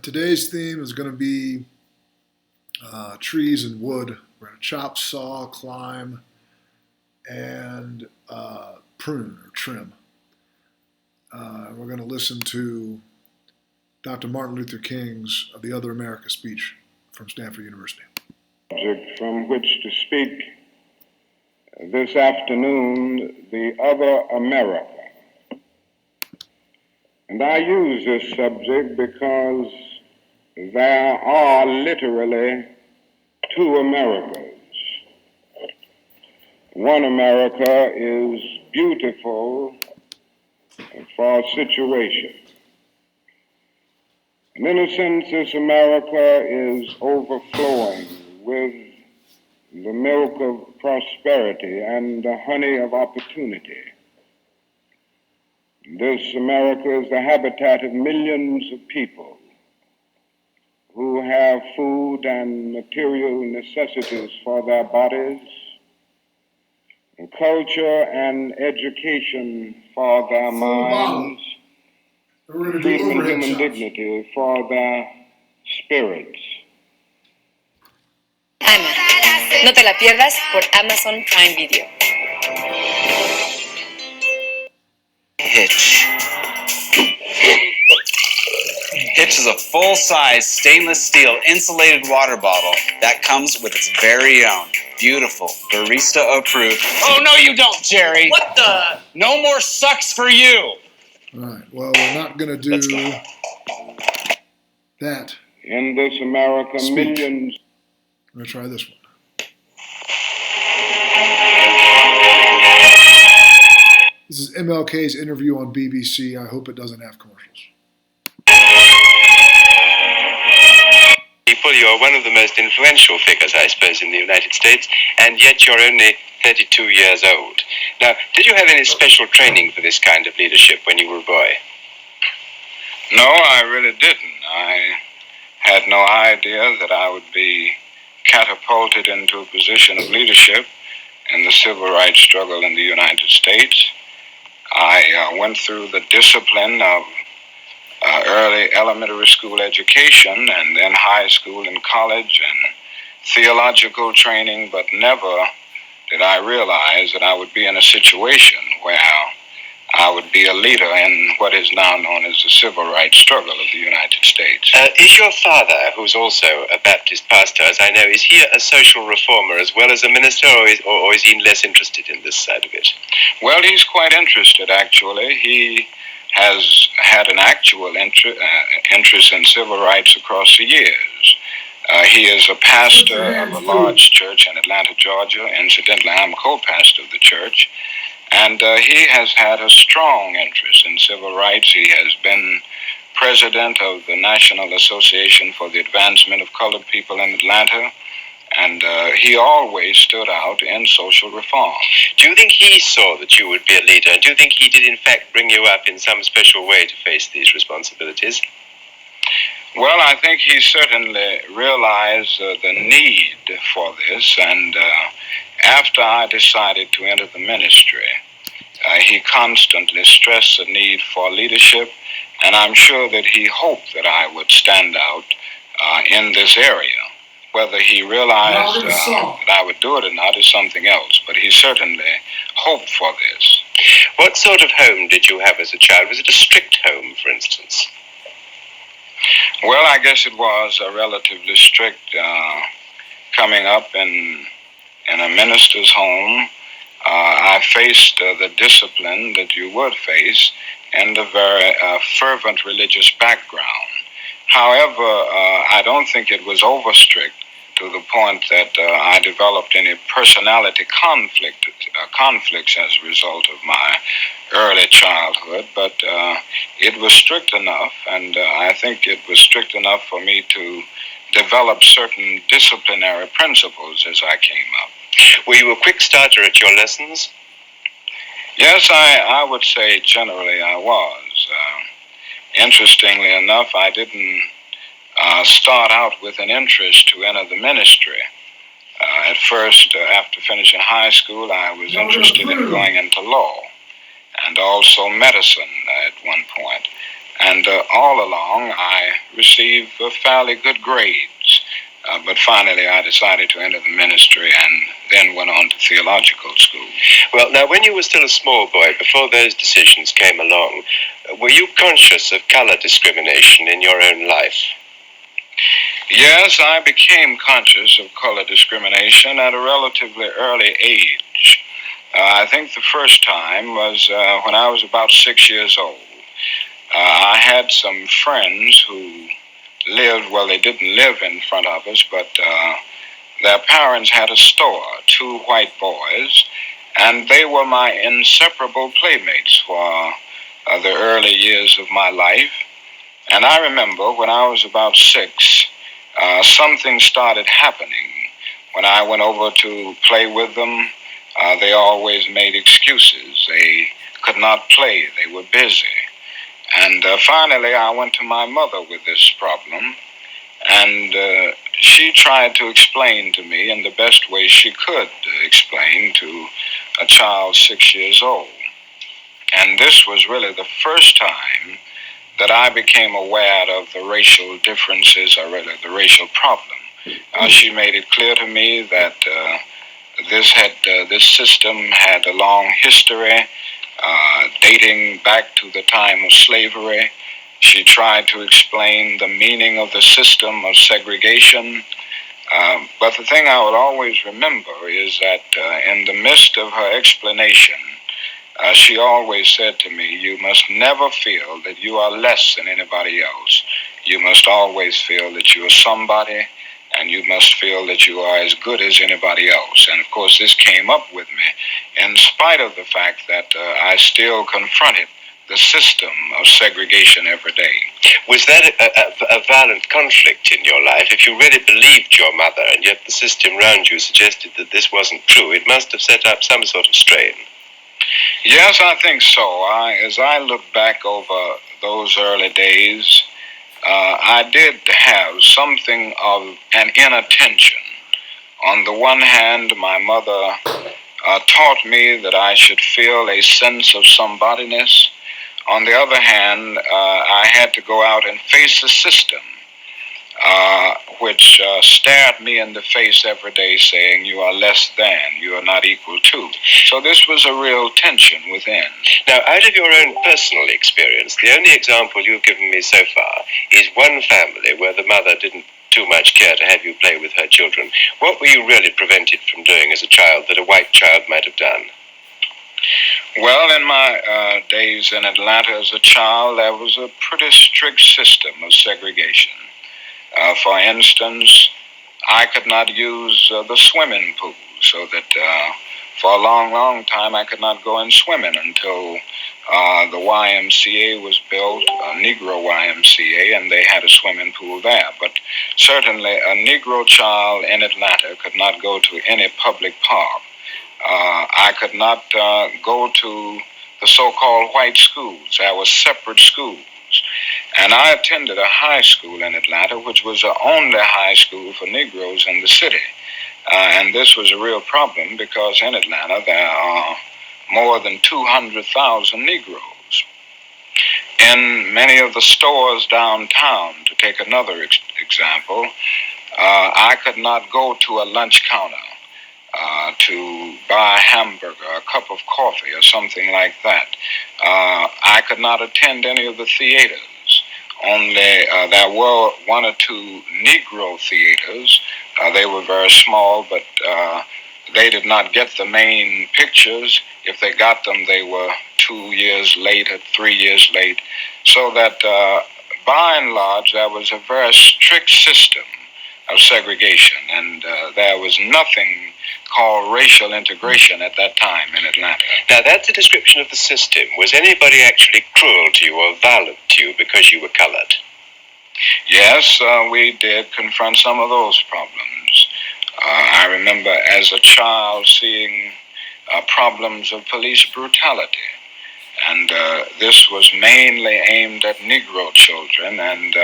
Today's theme is going to be trees and wood. We're going to chop, saw, climb, and prune or trim. We're going to listen to Dr. Martin Luther King's The Other America speech from Stanford University. Subject from which to speak this afternoon, the other America. And I use this subject because there are literally two Americas. One America is beautiful for a situation. And in a sense, this America is overflowing with the milk of prosperity and the honey of opportunity. This America is the habitat of millions of people who have food and material necessities for their bodies, and culture and education for their minds, freedom and human dignity for their spirits. Ama. No te la pierdas por Amazon Prime Video. Hitch. Hitch is a full-size stainless steel insulated water bottle that comes with its very own beautiful barista-approved... Oh, no you don't, Jerry. What the? No more sucks for you. All right. Well, we're not going to do that. In this America, Speech. millions... I'm going to try this one. This is MLK's interview on BBC. I hope it doesn't have commercials. People, you are one of the most influential figures, I suppose, in the United States, and yet you're only 32 years old. Now, did you have any special training for this kind of leadership when you were a boy? No, I really didn't. I had no idea that I would be catapulted into a position of leadership in the civil rights struggle in the United States. I went through the discipline of early elementary school education and then high school and college and theological training, but never did I realize that I would be in a situation where I would be a leader in what is now known as the civil rights struggle of the United States. Is your father, who's also a Baptist pastor, as I know, is he a social reformer as well as a minister, or is he less interested in this side of it? Well, he's quite interested, actually. He has had an actual interest in civil rights across the years. He is a pastor of a large church in Atlanta, Georgia. Incidentally, I'm co-pastor of the church. And he has had a strong interest in civil rights. He has been president of the National Association for the Advancement of Colored People in Atlanta. And he always stood out in social reform. Do you think he saw that you would be a leader? Do you think he did, in fact, bring you up in some special way to face these responsibilities? Well, I think he certainly realized the need for this, and after I decided to enter the ministry, he constantly stressed the need for leadership, and I'm sure that he hoped that I would stand out in this area. Whether he realized that I would do it or not is something else, but he certainly hoped for this. What sort of home did you have as a child? Was it a strict home, for instance? Well, I guess it was a relatively strict coming up in a minister's home. I faced the discipline that you would face in the very fervent religious background. However, I don't think it was over strict to the point that I developed any personality conflicts as a result of my early childhood, but it was strict enough, and I think it was strict enough for me to develop certain disciplinary principles as I came up. Were you a quick starter at your lessons? Yes, I would say generally I was. Interestingly enough, I didn't start out with an interest to enter the ministry. At first, after finishing high school, I was interested in going into law and also medicine at one point. And all along, I received fairly good grades. But finally, I decided to enter the ministry and then went on to theological school. Well, now, when you were still a small boy, before those decisions came along, were you conscious of color discrimination in your own life? Yes, I became conscious of color discrimination at a relatively early age. I think the first time was when I was about 6 years old. I had some friends who lived, well, they didn't live in front of us, but their parents had a store, two white boys, and they were my inseparable playmates for the early years of my life. And I remember when I was about 6, something started happening. When I went over to play with them, they always made excuses. They could not play. They were busy. And finally, I went to my mother with this problem, and she tried to explain to me in the best way she could explain to a child 6 years old. And this was really the first time that I became aware of the racial differences, or really the racial problem. She made it clear to me that this system had a long history, dating back to the time of slavery. She tried to explain the meaning of the system of segregation. But the thing I would always remember is that in the midst of her explanation, she always said to me, "You must never feel that you are less than anybody else. You must always feel that you are somebody, and you must feel that you are as good as anybody else." And of course, this came up with me in spite of the fact that I still confronted the system of segregation every day. Was that a violent conflict in your life? If you really believed your mother, and yet the system around you suggested that this wasn't true, it must have set up some sort of strain. Yes, I think so. As I look back over those early days, I did have something of an inattention. On the one hand, my mother taught me that I should feel a sense of somebodyness. On the other hand, I had to go out and face the system, which stared me in the face every day saying, "You are less than, you are not equal to." So this was a real tension within. Now, out of your own personal experience, the only example you've given me so far is one family where the mother didn't too much care to have you play with her children. What were you really prevented from doing as a child that a white child might have done? Well, in my days in Atlanta as a child, there was a pretty strict system of segregation. For instance, I could not use the swimming pool, so that for a long, long time I could not go in swimming until the YMCA was built, a Negro YMCA, and they had a swimming pool there. But certainly a Negro child in Atlanta could not go to any public park. I could not go to the so-called white schools. There were separate schools. And I attended a high school in Atlanta, which was the only high school for Negroes in the city. And this was a real problem because in Atlanta there are more than 200,000 Negroes. In many of the stores downtown, to take another example, I could not go to a lunch counter to buy a hamburger, a cup of coffee, or something like that. I could not attend any of the theaters. Only there were one or two Negro theaters. They were very small, but they did not get the main pictures. If they got them, they were 2 years late or 3 years late. So that by and large, there was a very strict system of segregation, and there was nothing called racial integration at that time in Atlanta. Now, that's a description of the system. Was anybody actually cruel to you or violent to you because you were colored? Yes, we did confront some of those problems. I remember as a child seeing problems of police brutality, and this was mainly aimed at Negro children and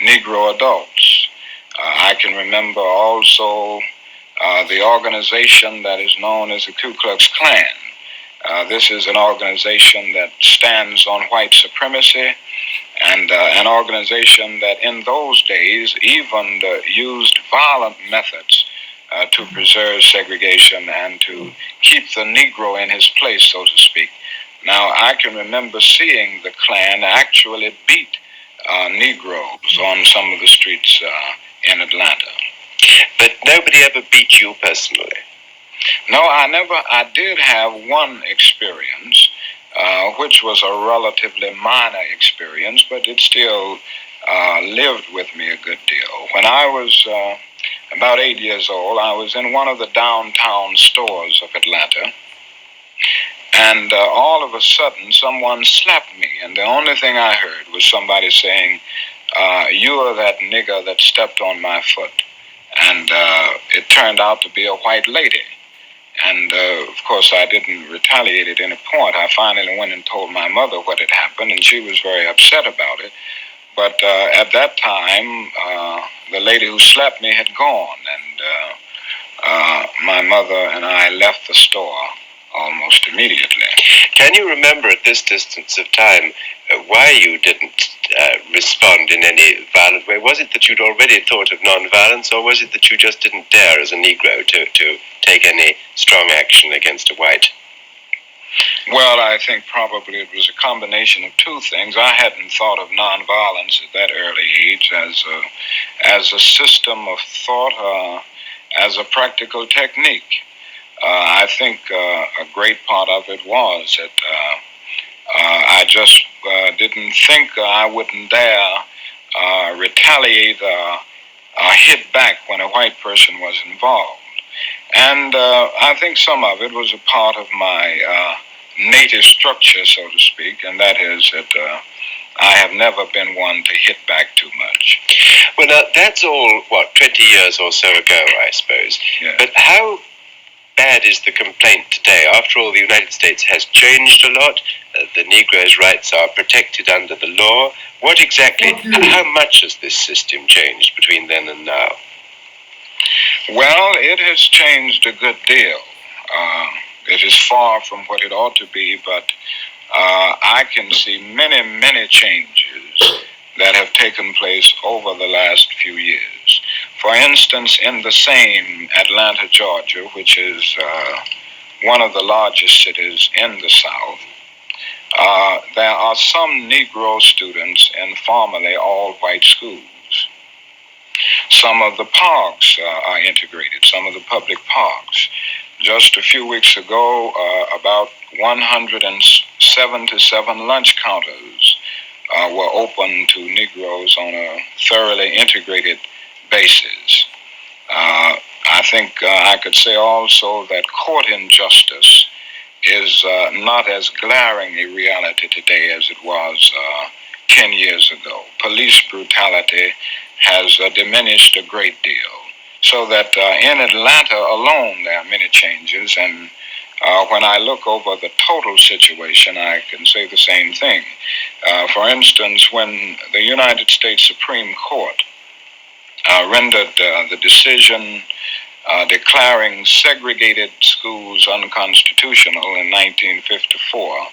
Negro adults. I can remember also the organization that is known as the Ku Klux Klan. This is an organization that stands on white supremacy, and an organization that in those days even used violent methods to preserve segregation and to keep the Negro in his place, so to speak. Now, I can remember seeing the Klan actually beat Negroes on some of the streets in Atlanta. But nobody ever beat you personally? No, I did have one experience, which was a relatively minor experience, but it still lived with me a good deal. When I was about 8 years old, I was in one of the downtown stores of Atlanta, and all of a sudden someone slapped me, and the only thing I heard was somebody saying, "You are that nigger that stepped on my foot." And it turned out to be a white lady. And of course, I didn't retaliate at any point. I finally went and told my mother what had happened, and she was very upset about it. But at that time, the lady who slapped me had gone, and my mother and I left the store almost immediately. Can you remember at this distance of time why you didn't respond in any violent way? Was it that you'd already thought of nonviolence, or was it that you just didn't dare as a Negro to take any strong action against a white? Well, I think probably it was a combination of two things. I hadn't thought of nonviolence at that early age as a system of thought, as a practical technique. I think a great part of it was that I just didn't think I wouldn't dare retaliate or hit back when a white person was involved. And I think some of it was a part of my native structure, so to speak, and that is that I have never been one to hit back too much. Well, now, that's all, 20 years or so ago, I suppose. Yeah. But how bad is the complaint today? After all, the United States has changed a lot. The Negro's rights are protected under the law. What exactly, how much has this system changed between then and now? Well, it has changed a good deal. It is far from what it ought to be, but I can see many, many changes that have taken place over the last few years. For instance, in the same Atlanta, Georgia, which is one of the largest cities in the South, there are some Negro students in formerly all-white schools. Some of the parks are integrated, some of the public parks. Just a few weeks ago, about 177 lunch counters were open to Negroes on a thoroughly integrated basis. I think I could say also that court injustice is not as glaring a reality today as it was 10 years ago. Police brutality has diminished a great deal. So that in Atlanta alone, there are many changes, and when I look over the total situation, I can say the same thing. For instance, when the United States Supreme Court rendered the decision declaring segregated schools unconstitutional in 1954,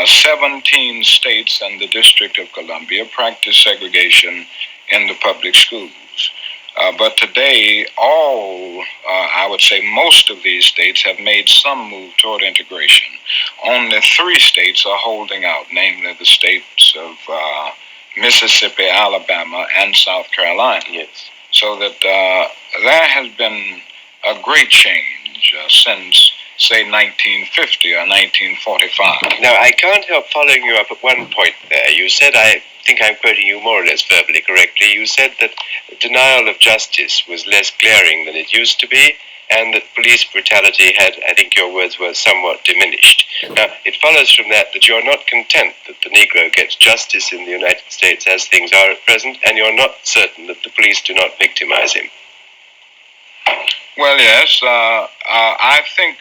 17 states and the District of Columbia practiced segregation in the public schools. But today, I would say most of these states have made some move toward integration. Only 3 states are holding out, namely the states of Mississippi, Alabama, and South Carolina. Yes. So that there has been a great change since, say, 1950 or 1945. Now, I can't help following you up at one point there. You said, I think I'm quoting you more or less verbally correctly, you said that denial of justice was less glaring than it used to be, and that police brutality had, I think your words were, somewhat diminished. Now, it follows from that that you're not content that the Negro gets justice in the United States as things are at present, and you're not certain that the police do not victimize him. Well, yes, I think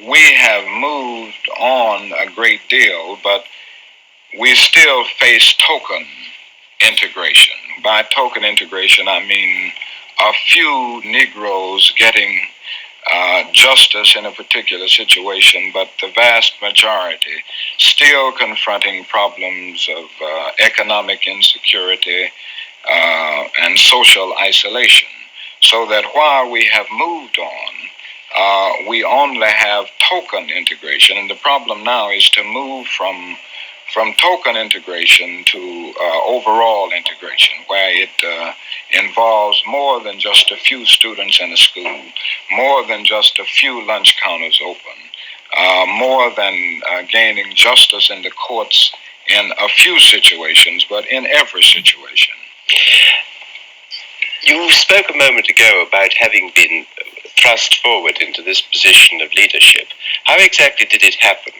we have moved on a great deal, but we still face token integration. By token integration, I mean a few Negroes getting justice in a particular situation, but the vast majority still confronting problems of economic insecurity and social isolation. So that while we have moved on, we only have token integration, and the problem now is to move from token integration to overall integration, where it involves more than just a few students in a school, more than just a few lunch counters open, more than gaining justice in the courts in a few situations, but in every situation. You spoke a moment ago about having been thrust forward into this position of leadership. How exactly did it happen?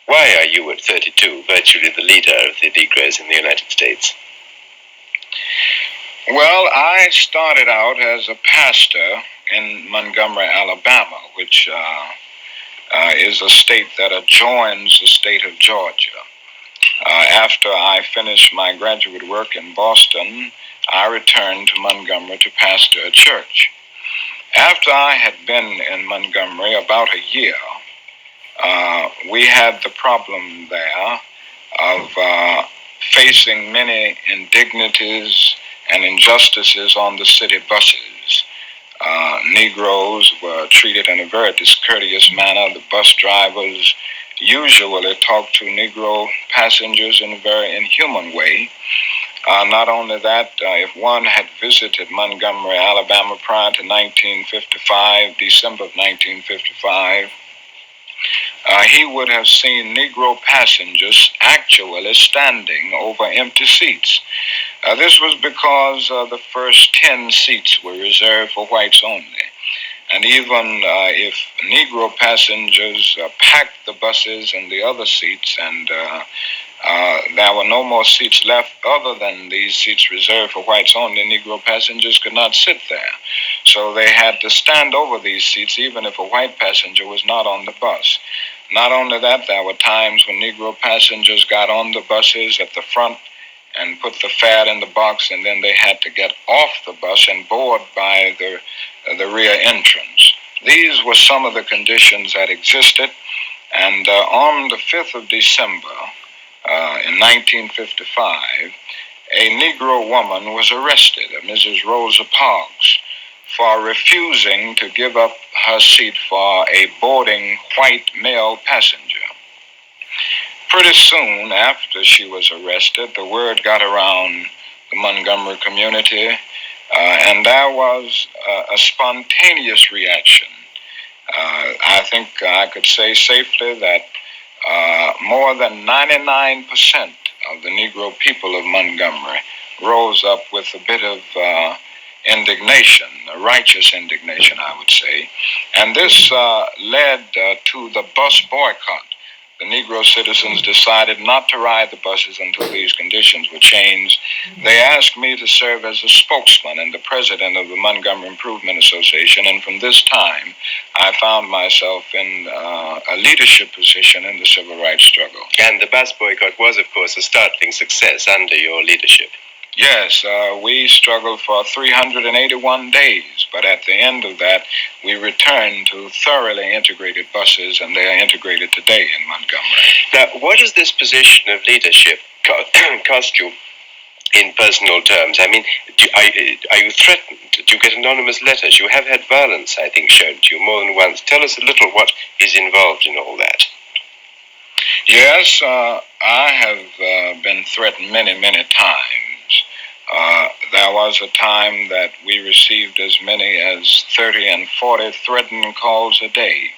Why are you at 32 virtually the leader of the Negroes in the United States? Well, I started out as a pastor in Montgomery, Alabama, which is a state that adjoins the state of Georgia. After I finished my graduate work in Boston, I returned to Montgomery to pastor a church. After I had been in Montgomery about a year, we had the problem there of facing many indignities and injustices on the city buses. Negroes were treated in a very discourteous manner. The bus drivers usually talked to Negro passengers in a very inhuman way. Not only that, if one had visited Montgomery, Alabama prior to 1955, December of 1955, he would have seen Negro passengers actually standing over empty seats. This was because the first 10 seats were reserved for whites only. And even if Negro passengers packed the buses and the other seats, and there were no more seats left other than these seats reserved for whites only, Negro passengers could not sit there. So they had to stand over these seats even if a white passenger was not on the bus. Not only that, there were times when Negro passengers got on the buses at the front and put the fare in the box, and then they had to get off the bus and board by the rear entrance. These were some of the conditions that existed, and on the 5th of December in 1955, a Negro woman was arrested, Mrs. Rosa Parks, for refusing to give up her seat for a boarding white male passenger. Pretty soon after she was arrested, the word got around the Montgomery community, and there was a spontaneous reaction. I think I could say safely that more than 99% of the Negro people of Montgomery rose up with a bit of indignation, a righteous indignation, I would say. And this led to the bus boycott. The Negro citizens decided not to ride the buses until these conditions were changed. They asked me to serve as a spokesman and the president of the Montgomery Improvement Association, and from this time, I found myself in a leadership position in the civil rights struggle. And the bus boycott was, of course, a startling success under your leadership. Yes, we struggled for 381 days, but at the end of that, we returned to thoroughly integrated buses, and they are integrated today in Montgomery. Now, what does this position of leadership cost you in personal terms? I mean, are you threatened? Do you get anonymous letters? You have had violence, I think, shown to you more than once. Tell us a little what is involved in all that. Yes, I have been threatened many, many times. There was a time that we received as many as 30 and 40 threatening calls a day.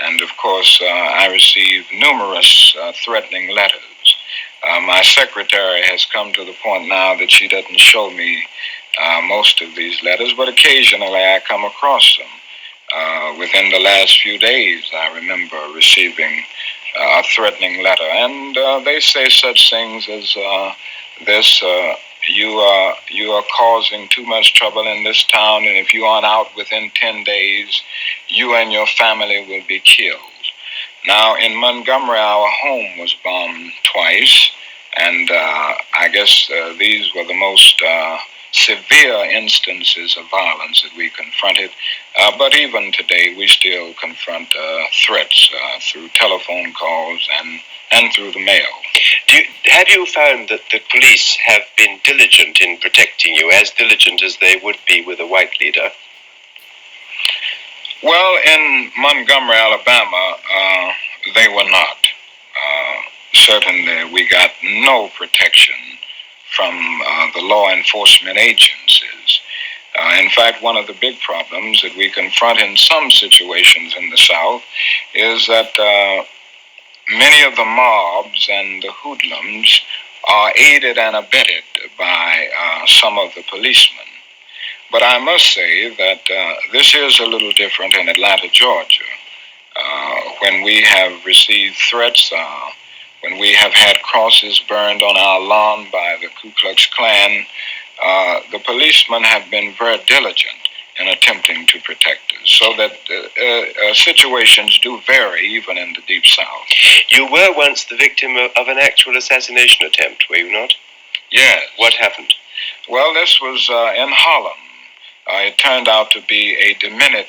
And of course, I received numerous threatening letters. My secretary has come to the point now that she doesn't show me most of these letters, but occasionally I come across them. Within the last few days, I remember receiving a threatening letter, and they say such things as this: you are causing too much trouble in this town, and if you aren't out within 10 days, you and your family will be killed. Now, in Montgomery, our home was bombed twice, and I guess these were the most severe instances of violence that we confronted. But even today, we still confront threats through telephone calls and through the mail. Have you found that the police have been diligent in protecting you, as diligent as they would be with a white leader? Well, in Montgomery, Alabama, they were not. Certainly, we got no protection from the law enforcement agencies. In fact, one of the big problems that we confront in some situations in the South is that many of the mobs and the hoodlums are aided and abetted by some of the policemen. But I must say that this is a little different in Atlanta, Georgia. When we have received threats, when we have had crosses burned on our lawn by the Ku Klux Klan, the policemen have been very diligent in attempting to protect us, so that situations do vary even in the Deep South. You were once the victim of an actual assassination attempt, were you not? Yes. What happened? Well, this was in Harlem. It turned out to be a demented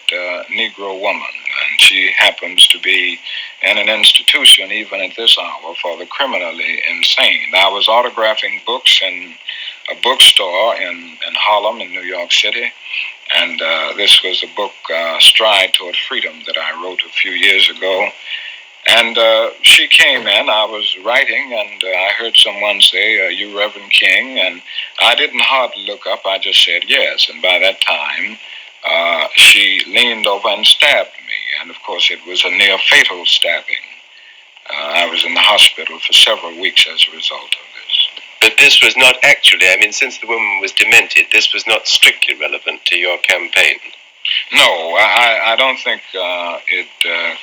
Negro woman, and she happens to be in an institution even at this hour for the criminally insane. I was autographing books in a bookstore in Harlem in New York City, and this was a book, Stride Toward Freedom, that I wrote a few years ago. And she came in, I was writing, and I heard someone say, "Are you Reverend King?" And I didn't hardly look up, I just said yes. And by that time, she leaned over and stabbed me. And of course, it was a near fatal stabbing. I was in the hospital for several weeks as a result of this. But this was not actually, since the woman was demented, this was not strictly relevant to your campaign. No, I don't think it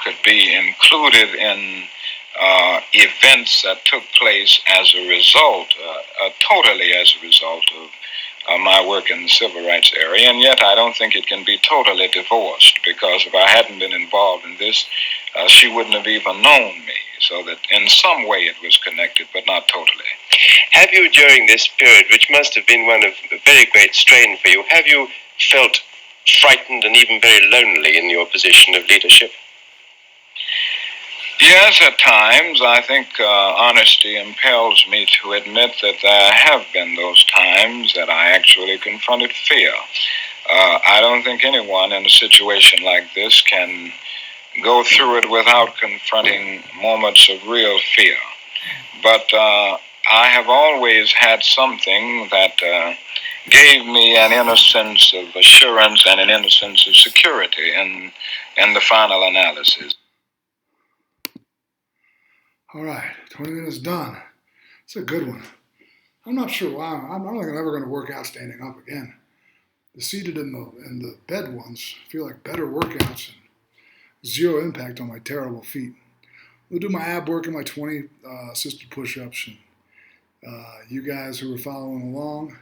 could be included in events that took place as a result, totally as a result of my work in the civil rights area. And yet I don't think it can be totally divorced, because if I hadn't been involved in this, she wouldn't have even known me. So that in some way it was connected, but not totally. Have you, during this period, which must have been one of very great strain for you, have you felt frightened and even very lonely in your position of leadership? Yes, at times. I think honesty impels me to admit that there have been those times that I actually confronted fear. I don't think anyone in a situation like this can go through it without confronting moments of real fear. But I have always had something that gave me an inner sense of assurance and an inner sense of security in the final analysis. All right, 20 minutes done. It's a good one. I'm not sure why. I don't think I'm ever going to work out standing up again. The seated and the bed ones feel like better workouts and zero impact on my terrible feet. We'll do my ab work and my 20 assisted push-ups. And you guys who are following along,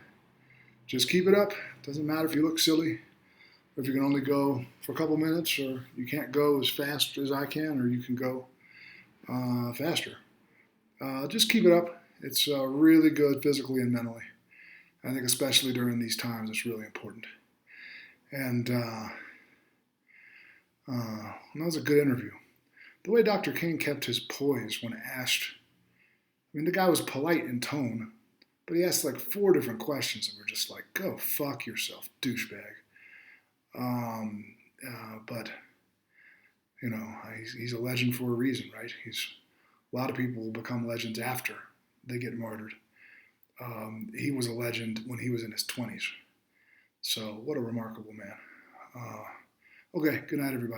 just keep it up. Doesn't matter if you look silly, or if you can only go for a couple minutes, or you can't go as fast as I can, or you can go faster. Just keep it up. It's really good physically and mentally. I think especially during these times, it's really important. And that was a good interview. The way Dr. King kept his poise when asked, the guy was polite in tone, but he asked like 4 different questions that were just like, go fuck yourself, douchebag. But, he's a legend for a reason, right? A lot of people will become legends after they get martyred. He was a legend when he was in his 20s. So what a remarkable man. Okay, good night, everybody.